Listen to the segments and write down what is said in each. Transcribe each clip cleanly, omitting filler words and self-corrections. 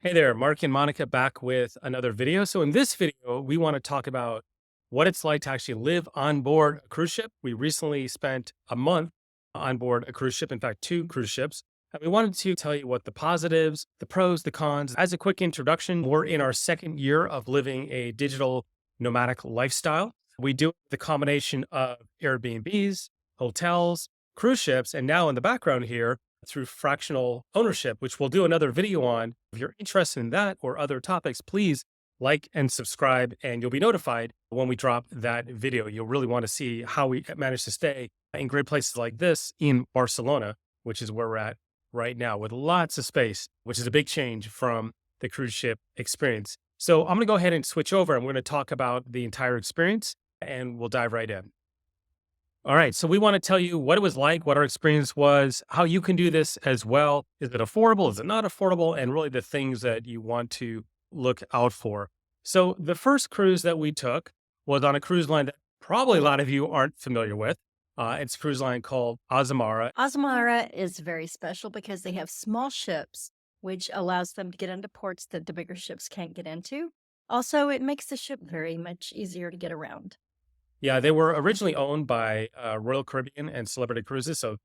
Hey there, Mark and Monica back with another video. So in this video, we want to talk about what it's like to actually live on board a cruise ship. We recently spent a month on board a cruise ship, in fact, two cruise ships. And we wanted to tell you what the positives, the pros, the cons. As a quick introduction, we're in our second year of living a digital nomadic lifestyle. We do the combination of Airbnbs, hotels, cruise ships, and now in the background here, through fractional ownership, which we'll do another video on. If you're interested in that or other topics, please like and subscribe, and you'll be notified when we drop that video. You'll really want to see how we managed to stay in great places like this in Barcelona, which is where we're at right now, with lots of space, which is a big change from the cruise ship experience. So I'm going to go ahead and switch over, and we're going to talk about the entire experience, and we'll dive right in. All right. So we want to tell you what it was like, what our experience was, how you can do this as well. Is it affordable? Is it not affordable? And really the things that you want to look out for. So the first cruise that we took was on a cruise line that probably a lot of you aren't familiar with. It's a cruise line called Azamara. Asmara is very special because they have small ships, which allows them to get into ports that the bigger ships can't get into. Also, it makes the ship very much easier to get around. Yeah, they were originally owned by Royal Caribbean and Celebrity Cruises, so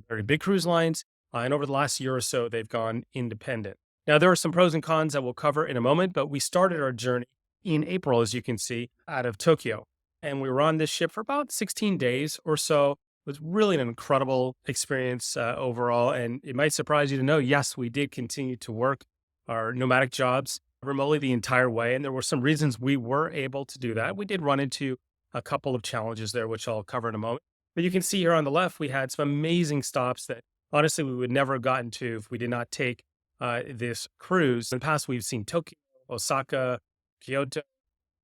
very big cruise lines. And over the last year or so, they've gone independent. Now, there are some pros and cons that we'll cover in a moment, but we started our journey in April, as you can see, out of Tokyo. And we were on this ship for about 16 days or so. It was really an incredible experience overall. And it might surprise you to know, yes, we did continue to work our nomadic jobs remotely the entire way. And there were some reasons we were able to do that. We did run into a couple of challenges there, which I'll cover in a moment. But you can see here on the left, we had some amazing stops that honestly we would never have gotten to if we did not take this cruise. In the past, we've seen Tokyo, Osaka, Kyoto,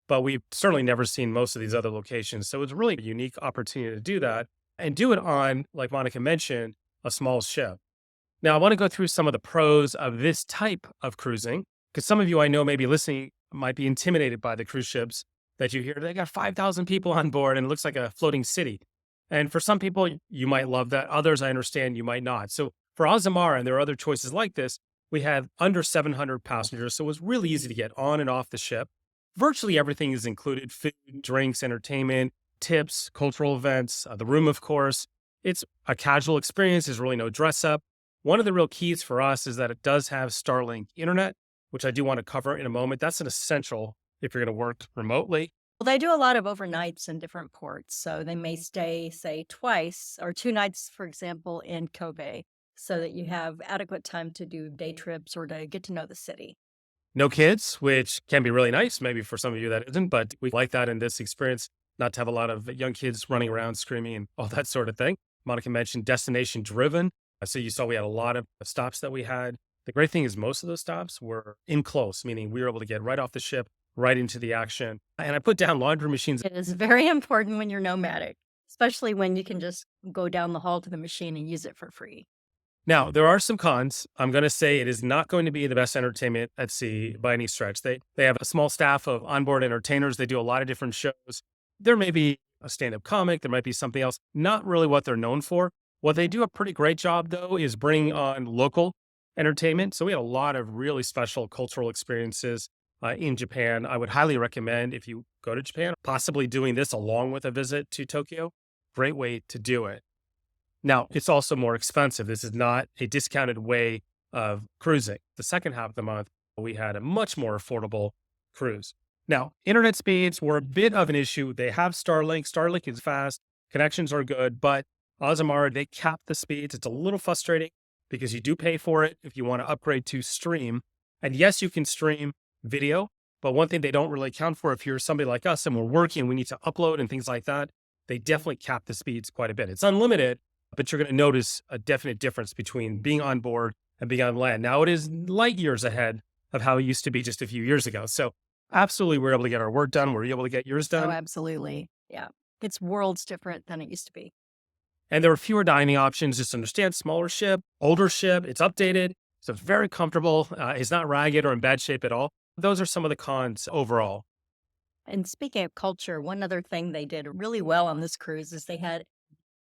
but we've certainly never seen most of these other locations. So it's really a unique opportunity to do that and do it on, like Monica mentioned, a small ship. Now, I want to go through some of the pros of this type of cruising because some of you I know maybe listening might be intimidated by the cruise ships that you hear. They got 5,000 people on board and it looks like a floating city. And for some people, you might love that. Others, I understand, you might not. So for Azamara, and there are other choices like this, we had under 700 passengers. So it was really easy to get on and off the ship. Virtually everything is included: food, drinks, entertainment, tips, cultural events, the room, of course. It's a casual experience. There's really no dress up. One of the real keys for us is that it does have Starlink internet, which I do want to cover in a moment. That's an essential if you're going to work remotely. Well, they do a lot of overnights in different ports. So they may stay, say, twice or 2 nights, for example, in Kobe, so that you have adequate time to do day trips or to get to know the city. No kids, which can be really nice, maybe for some of you that isn't, but we like that in this experience, not to have a lot of young kids running around screaming and all that sort of thing. Monica mentioned destination driven. So you saw we had a lot of stops that we had. The great thing is most of those stops were in close, meaning we were able to get right off the ship, right into the action. And I put down laundry machines. It is very important when you're nomadic, especially when you can just go down the hall to the machine and use it for free. Now, there are some cons. I'm going to say it is not going to be the best entertainment at sea by any stretch. They have a small staff of onboard entertainers. They do a lot of different shows. There may be a stand-up comic, there might be something else, not really what they're known for. What they do a pretty great job though is bringing on local entertainment. So we had a lot of really special cultural experiences in Japan. I would highly recommend if you go to Japan, possibly doing this along with a visit to Tokyo. Great way to do it. Now, it's also more expensive. This is not a discounted way of cruising. The second half of the month, we had a much more affordable cruise. Now, internet speeds were a bit of an issue. They have Starlink. Starlink is fast, connections are good, but Azamara, they cap the speeds. It's a little frustrating because you do pay for it if you want to upgrade to stream. And yes, you can stream video, but one thing they don't really account for, if you're somebody like us and we're working, we need to upload and things like that, they definitely cap the speeds quite a bit. It's unlimited, but you're going to notice a definite difference between being on board and being on land. Now, it is light years ahead of how it used to be just a few years ago. So, absolutely, we're able to get our work done. We're able to get yours Oh, done. absolutely. Yeah. It's worlds different than it used to be. And there are fewer dining options. Just understand, smaller ship, older ship, it's updated. So, it's very comfortable. It's not ragged or in bad shape at all. Those are some of the cons overall. And speaking of culture, one other thing they did really well on this cruise is they had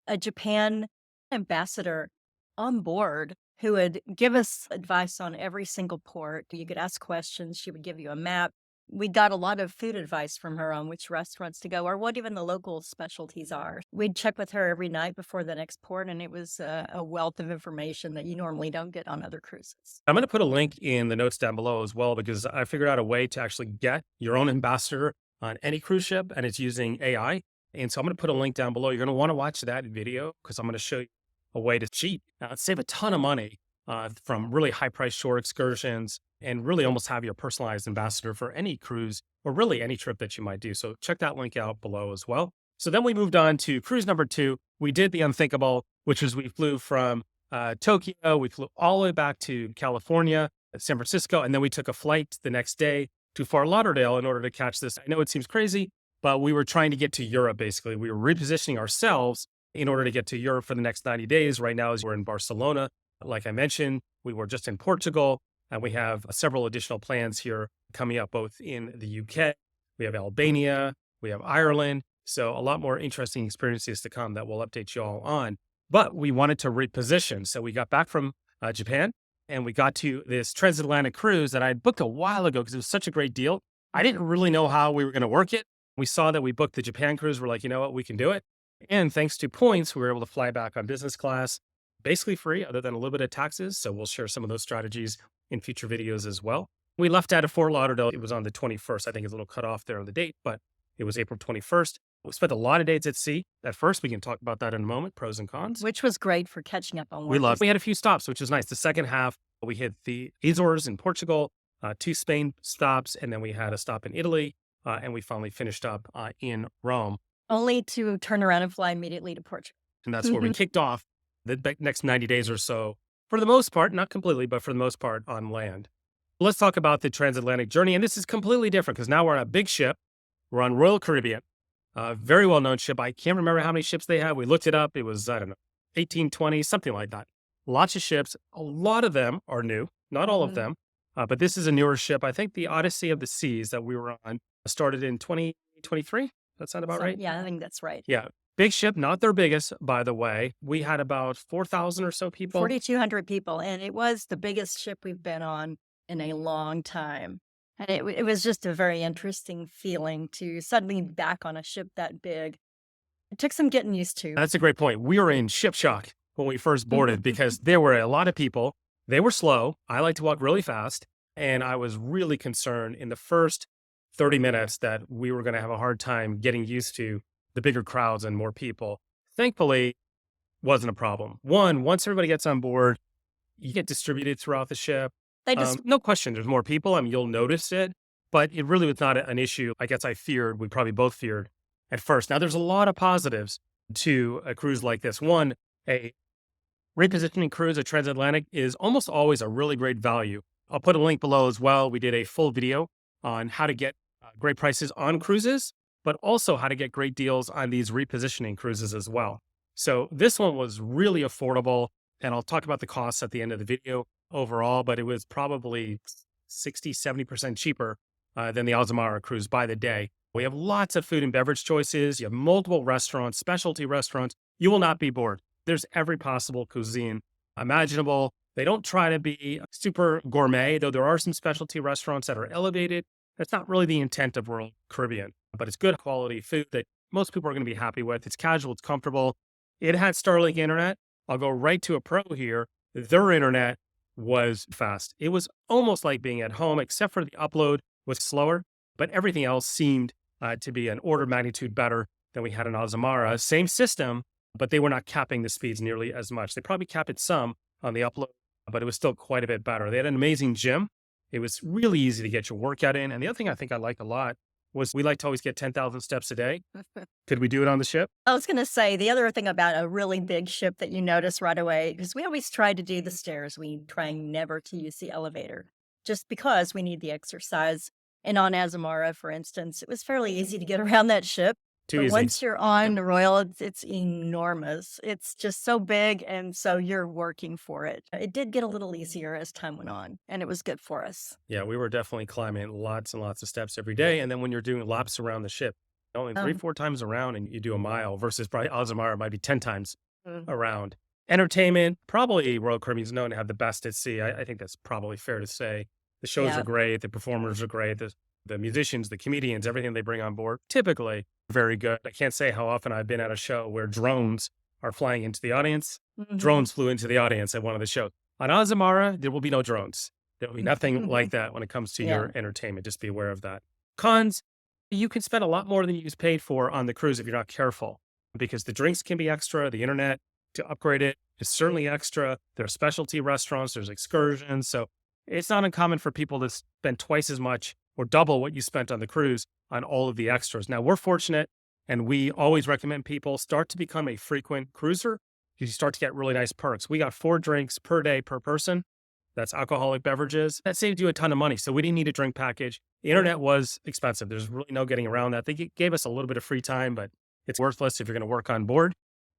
a Japan ambassador on board who would give us advice on every single port. You could ask questions, she would give you a map. We got a lot of food advice from her on which restaurants to go or what even the local specialties are. We'd check with her every night before the next port, and it was a wealth of information that you normally don't get on other cruises. I'm going to put a link in the notes down below as well, because I figured out a way to actually get your own ambassador on any cruise ship, and it's using AI. And so I'm going to put a link down below. You're going to want to watch that video because I'm going to show you a way to cheat, save a ton of money from really high price shore excursions, and really almost have your personalized ambassador for any cruise or really any trip that you might do. So check that link out below as well. So then we moved on to cruise number 2. We did the unthinkable, which was we flew from Tokyo. We flew all the way back to California, San Francisco, and then we took a flight the next day to Fort Lauderdale in order to catch this. I know it seems crazy, but we were trying to get to Europe, basically. We were repositioning ourselves in order to get to Europe for the next 90 days. Right now, as we're in Barcelona, like I mentioned, we were just in Portugal, and we have several additional plans here coming up, both in the UK. We have Albania, we have Ireland. So a lot more interesting experiences to come that we'll update you all on. But we wanted to reposition. So we got back from Japan, and we got to this transatlantic cruise that I had booked a while ago because it was such a great deal. I didn't really know how we were going to work it. We saw that we booked the Japan cruise. We're like, you know what, we can do it. And thanks to points, we were able to fly back on business class, basically free, other than a little bit of taxes. So we'll share some of those strategies in future videos as well. We left out of Fort Lauderdale. It was on the 21st. I think it's a little cut off there on the date, but it was April 21st. We spent a lot of days at sea. At first, we can talk about that in a moment, pros and cons. Which was great for catching up on We work. loved. We had a few stops, which was nice. The second half, we hit the Azores in Portugal, 2 Spain stops, and then we had a stop in Italy, and we finally finished up in Rome. Only to turn around and fly immediately to Portugal. And that's where we kicked off the next 90 days or so, for the most part, not completely, but for the most part on land. Let's talk about the transatlantic journey. And this is completely different because now we're on a big ship. We're on Royal Caribbean, a very well-known ship. I can't remember how many ships they have. We looked it up. It was, I don't know, 18, 20, something like that. Lots of ships. A lot of them are new, not all of them. But this is a newer ship. I think the Odyssey of the Seas that we were on started in 2023. That sound about right? Yeah, I think that's right. Yeah. Big ship, not their biggest, by the way. We had about 4,000 or so people. 4,200 people. And it was the biggest ship we've been on in a long time. And it was just a very interesting feeling to suddenly be back on a ship that big. It took some getting used to. That's a great point. We were in ship shock when we first boarded because there were a lot of people. They were slow. I like to walk really fast. And I was really concerned in the first 30 minutes that we were going to have a hard time getting used to the bigger crowds and more people. Thankfully, wasn't a problem. One, once everybody gets on board, you get distributed throughout the ship. They just No question, there's more people. I mean, you'll notice it, but it really was not an issue. I guess we probably both feared at first. Now, there's a lot of positives to a cruise like this. One, a repositioning cruise, a transatlantic, is almost always a really great value. I'll put a link below as well. We did a full video on how to get great prices on cruises, but also how to get great deals on these repositioning cruises as well. So this one was really affordable, and I'll talk about the costs at the end of the video overall, but it was probably 60, 70% cheaper than the Azamara cruise by the day. We have lots of food and beverage choices. You have multiple restaurants, specialty restaurants. You will not be bored. There's every possible cuisine imaginable. They don't try to be super gourmet, though there are some specialty restaurants that are elevated. That's not really the intent of Royal Caribbean, but it's good quality food that most people are going to be happy with. It's casual, it's comfortable. It had Starlink internet. I'll go right to a pro here. Their internet was fast. It was almost like being at home, except for the upload was slower, but everything else seemed to be an order of magnitude better than we had in Azamara. Same system, but they were not capping the speeds nearly as much. They probably capped it some on the upload, but it was still quite a bit better. They had an amazing gym. It was really easy to get your workout in. And the other thing I think I liked a lot was we like to always get 10,000 steps a day. Could we do it on the ship? I was going to say the other thing about a really big ship that you notice right away, because we always try to do the stairs. We try never to use the elevator just because we need the exercise. And on Azamara, for instance, it was fairly easy to get around that ship. Too But easy. once you're on the Royal, it's enormous. It's just so big, and so you're working for it. It did get a little easier as time went on, and it was good for us. Yeah, we were definitely climbing lots and lots of steps every day. And then when you're doing laps around the ship, only 3, 4 times around and you do a mile versus probably Azamara might be 10 times Mm. around. Entertainment, probably Royal Caribbean's known to have the best at sea. I think that's probably fair to say. The shows are Yeah. great, the performers are great, the musicians, the comedians, everything they bring on board, typically very good. I can't say how often I've been at a show where drones are flying into the audience. Mhm. Drones flew into the audience at one of the shows. On Azamara, there will be no drones. There will be nothing like that when it comes to Yeah. your entertainment. Just be aware of that. Cons, you can spend a lot more than you paid for on the cruise if you're not careful because the drinks can be extra, the internet to upgrade it is certainly extra. There are specialty restaurants, there's excursions. So it's not uncommon for people to spend twice as much or double what you spent on the cruise on all of the extras. Now, we're fortunate and we always recommend people start to become a frequent cruiser because you start to get really nice perks. We got 4 drinks per day per person. That's alcoholic beverages. That saved you a ton of money. So we didn't need a drink package. The internet was expensive. There's really no getting around that. They gave us a little bit of free time, but it's worthless if you're going to work on board.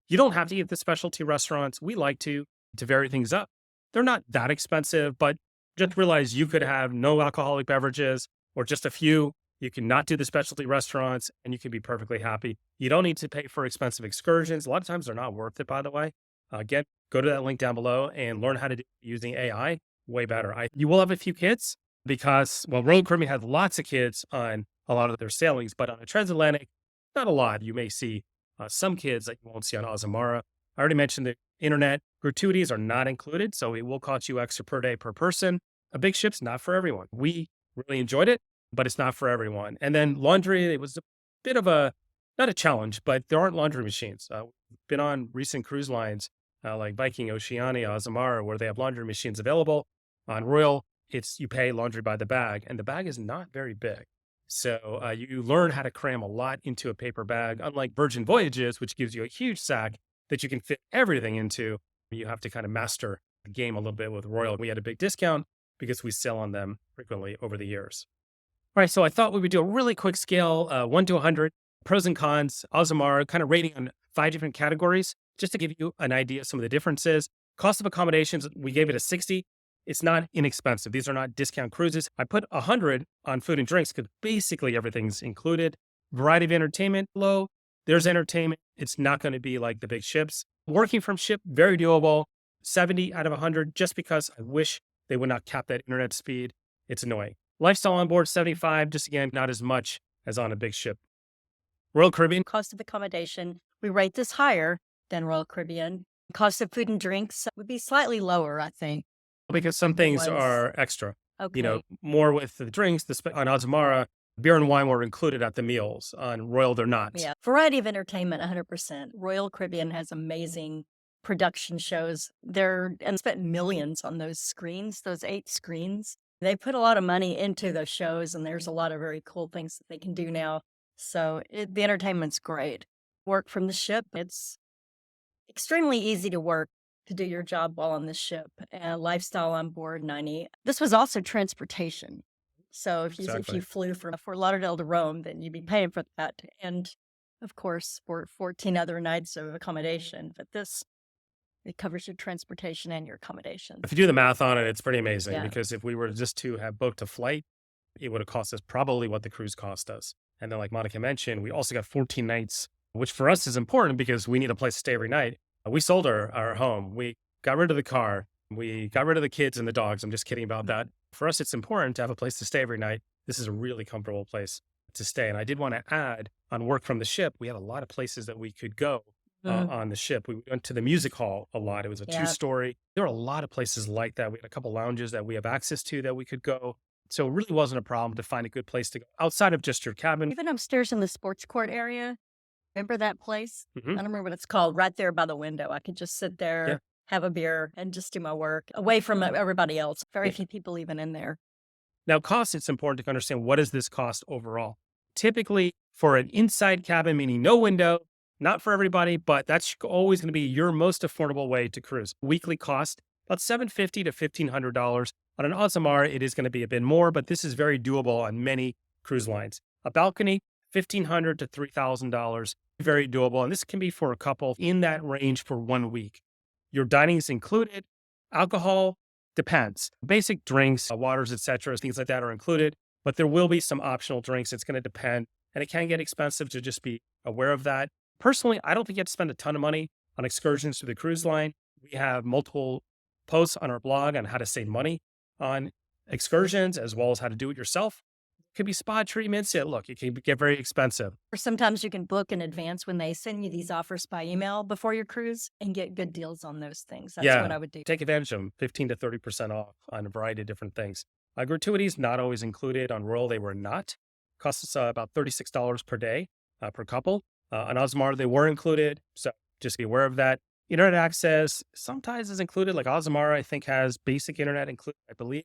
You don't have to eat at the specialty restaurants. We like to vary things up. They're not that expensive, but just realize you could have no alcoholic beverages or just a few. You can not do the specialty restaurants and you can be perfectly happy. You don't need to pay for expensive excursions. A lot of times they're not worth it, by the way. Again, go to that link down below and learn how to do using AI. Way better. You will have a few kids because, well, Royal Caribbean has lots of kids on a lot of their sailings, but on a transatlantic, not a lot. You may see some kids that you won't see on Azamara. I already mentioned the internet gratuities are not included, so it will cost you extra per day per person. A big ship's not for everyone. We really enjoyed it, but it's not for everyone. And then laundry, it was a bit of not a challenge, but there aren't laundry machines. We've been on recent cruise lines like Viking, Oceania, Azamara, where they have laundry machines available. On Royal, it's you pay laundry by the bag, and the bag is not very big. So you learn how to cram a lot into a paper bag, unlike Virgin Voyages, which gives you a huge sack that you can fit everything into. You have to kind of master the game a little bit with Royal. We had a big discount because we sell on them frequently over the years. All right, so I thought we would do a really quick scale, 1 to 100, pros and cons, Azamara, kind of rating on 5 different categories, just to give you an idea of some of the differences. Cost of accommodations, we gave it a 60. It's not inexpensive. These are not discount cruises. I put 100 on food and drinks because basically everything's included. Variety of entertainment, low. There's entertainment. It's not going to be like the big ships. Working from ship, very doable. 70 out of 100, just because I wish they would not cap that internet speed. It's annoying. Lifestyle on board, 75, just again, not as much as on a big ship. Royal Caribbean, Cost of accommodation, we rate this higher than Royal Caribbean. Cost of food and drinks would be slightly lower, I think. because some It things was are extra. okay. More with the drinks. On Azamara, beer and wine were included at the meals. On Royal, they're not. Yeah. Variety of entertainment, 100%. Royal Caribbean has amazing production shows. They're and spent millions on those screens, those 8 screens. They put a lot of money into those shows, and there's a lot of very cool things that they can do now. So the entertainment's great. Work from the ship, it's extremely easy to work to do your job while on the ship. Lifestyle on board, 90. This was also transportation. So if Exactly. you flew from Fort Lauderdale to Rome, then you'd be paying for that. And of course, for 14 other nights of accommodation. But this, it covers your transportation and your accommodation. If you do the math on it, it's pretty amazing Yeah. because if we were just to have booked a flight, it would have cost us probably what the cruise cost us. And then, like Monica mentioned, we also got 14 nights, which for us is important because we need a place to stay every night. We sold our home. We got rid of the car. We got rid of the kids and the dogs. I'm just kidding about that. For us, it's important to have a place to stay every night. This is a really comfortable place to stay. And I did want to add on work from the ship, we had a lot of places that we could go on the ship. We went to the music hall a lot. It was a Yeah. 2-story. There were a lot of places like that. We had a couple lounges that we have access to that we could go. So it really wasn't a problem to find a good place to go outside of just your cabin. Even upstairs in the sports court area. Remember that place? I Mhm. don't remember what it's called, right there by the window. I could just sit there, Yeah. have a beer, and just do my work away from everybody else. Very Yeah. few people even in there. Now, cost, it's important to understand what does this cost overall. Typically, for an inside cabin, meaning no window, not for everybody, but that's always going to be your most affordable way to cruise. Weekly cost, about $750 to $1,500. On an Azamara, it is going to be a bit more, but this is very doable on many cruise lines. A balcony, $1,500 to $3,000, very doable. And this can be for a couple in that range for 1 week. Your dining is included. Alcohol depends. Basic drinks, waters, etc., things like that are included, but there will be some optional drinks. It's going to depend, and it can get expensive to just be aware of that. Personally, I don't think you have to spend a ton of money on excursions to the cruise line. We have multiple posts on our blog on how to save money on excursions, as well as how to do it yourself. It could be spa treatments. Yeah, look, it can get very expensive. Or sometimes you can book in advance when they send you these offers by email before your cruise and get good deals on those things. That's what Yeah, I would do. take advantage of them, 15 to 30% off on a variety of different things. Gratuities not always included on Royal. They were not. Cost us about $36 per day per couple. On Osmar, they were included. So just be aware of that. Internet access sometimes is included. Like Osmar, I think has basic internet included, I believe,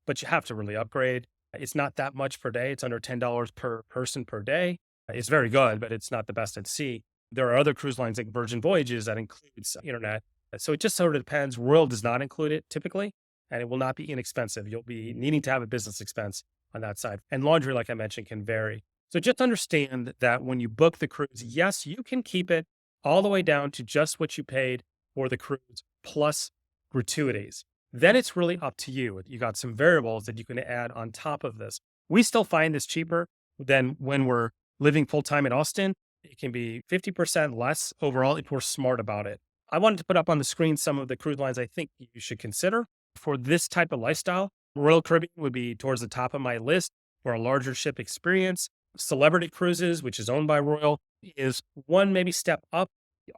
but you have to really upgrade. It's not that much per day. It's under $10 per person per day. It's very good, but it's not the best at sea. There are other cruise lines like Virgin Voyages that includes internet. So it just sort of depends. Royal does not include it typically, and it will not be inexpensive. You'll be needing to have a business expense on that side. And laundry, like I mentioned, can vary. So just understand that when you book the cruise, yes, you can keep it all the way down to just what you paid for the cruise plus gratuities. Then it's really up to you. You got some variables that you can add on top of this. We still find this cheaper than when we're living full time in Austin. It can be 50% less overall if we're smart about it. I wanted to put up on the screen some of the cruise lines I think you should consider for this type of lifestyle. Royal Caribbean would be towards the top of my list for a larger ship experience. Celebrity Cruises, which is owned by Royal, is one maybe step up,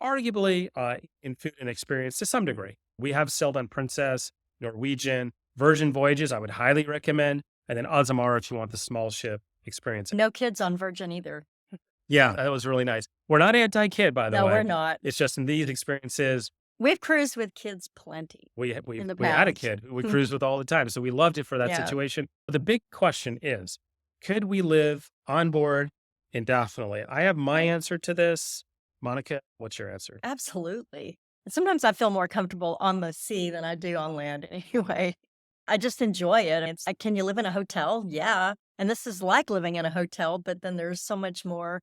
arguably in food and experience to some degree. We have sailed on Princess, Norwegian, Virgin Voyages, I would highly recommend. And then Azamara if you want the small ship experience. No kids on Virgin either. Yeah, that was really nice. We're not anti-kid, by the No, way. we're not. It's just in these experiences, We've cruised with kids plenty. we In the had a past. kid who we cruised with all the time, so we loved it for that Yeah. situation. But the big question is, could we live on board indefinitely? I have my answer to this. Monica, what's your answer? Absolutely. And sometimes I feel more comfortable on the sea than I do on land anyway. I just enjoy it. It's like, can you live in a hotel? Yeah. And this is like living in a hotel, but then there's so much more.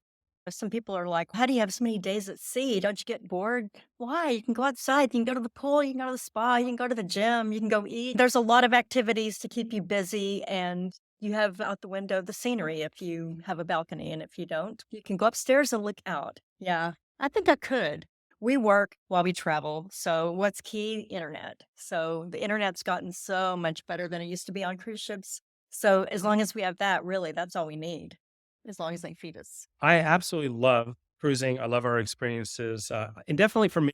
Some people are like, how do you have so many days at sea? Don't you get bored? Why? You can go outside. You can go to the pool. You can go to the spa. You can go to the gym. You can go eat. There's a lot of activities to keep you busy. And you have out the window the scenery if you have a balcony. And if you don't, you can go upstairs and look out. Yeah. I think I could. We work while we travel. So what's key? Internet. So the internet's gotten so much better than it used to be on cruise ships. So as long as we have that, really, that's all we need. As long as they feed us. I absolutely love cruising. I love our experiences. And definitely for me,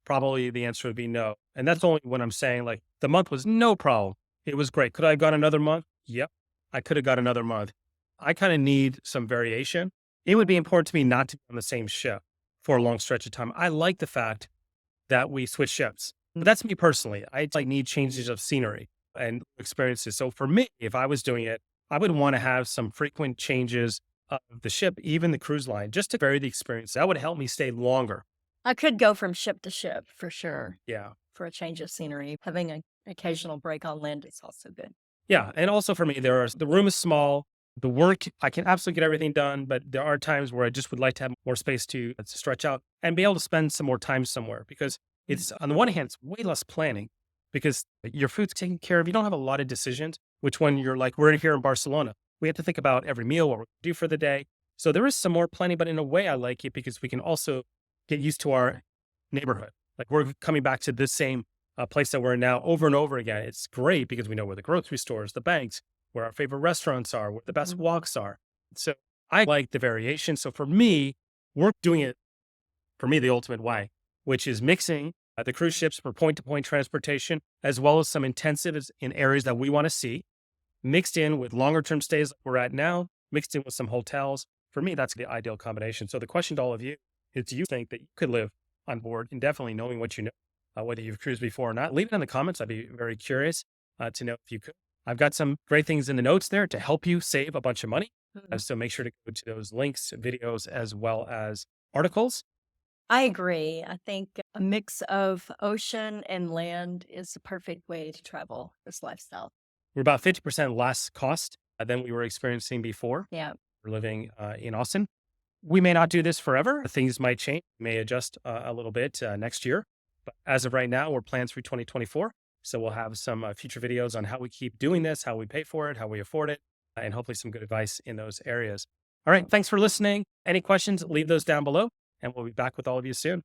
probably the answer would be no. And that's only when I'm saying like the month was no problem. It was great. Could I have got another month? Yep. I could have got another month. I kind of need some variation. It would be important to me not to be on the same ship for a long stretch of time. I like the fact that we switch ships. But that's me personally. I like need changes of scenery and experiences. So for me, if I was doing it, I would want to have some frequent changes of the ship, even the cruise line, just to vary the experience. That would help me stay longer. I could go from ship to ship for sure Yeah. for a change of scenery. Having an occasional break on land is also good. Yeah. And also for me, the room is small. The work, I can absolutely get everything done, but there are times where I just would like to have more space to stretch out and be able to spend some more time somewhere because it's, on the one hand, it's way less planning because your food's taken care of. You don't have a lot of decisions, which when you're like, we're here in Barcelona, we have to think about every meal, what we're going to do for the day. So there is some more planning, but in a way I like it because we can also get used to our neighborhood. Like we're coming back to this same place that we're in now over and over again. It's great because we know where the grocery stores, the banks, where our favorite restaurants are, where the best walks are. So I like the variation. So for me, we're doing it, for me, the ultimate way, which is mixing the cruise ships for point-to-point transportation, as well as some intensives in areas that we want to see, mixed in with longer-term stays like we're at now, mixed in with some hotels. For me, that's the ideal combination. So the question to all of you is, do you think that you could live on board indefinitely knowing what you know, whether you've cruised before or not? Leave it in the comments. I'd be very curious to know if you could. I've got some great things in the notes there to help you save a bunch of money. So make sure to go to those links, videos, as well as articles. I agree. I think a mix of ocean and land is the perfect way to travel this lifestyle. We're about 50% less cost than we were experiencing before. Yeah. We're living in Austin. We may not do this forever. Things might change, may adjust a little bit next year. But as of right now, we're planned through 2024. So we'll have some future videos on how we keep doing this, how we pay for it, how we afford it, and hopefully some good advice in those areas. All right. Thanks for listening. Any questions, leave those down below, and we'll be back with all of you soon.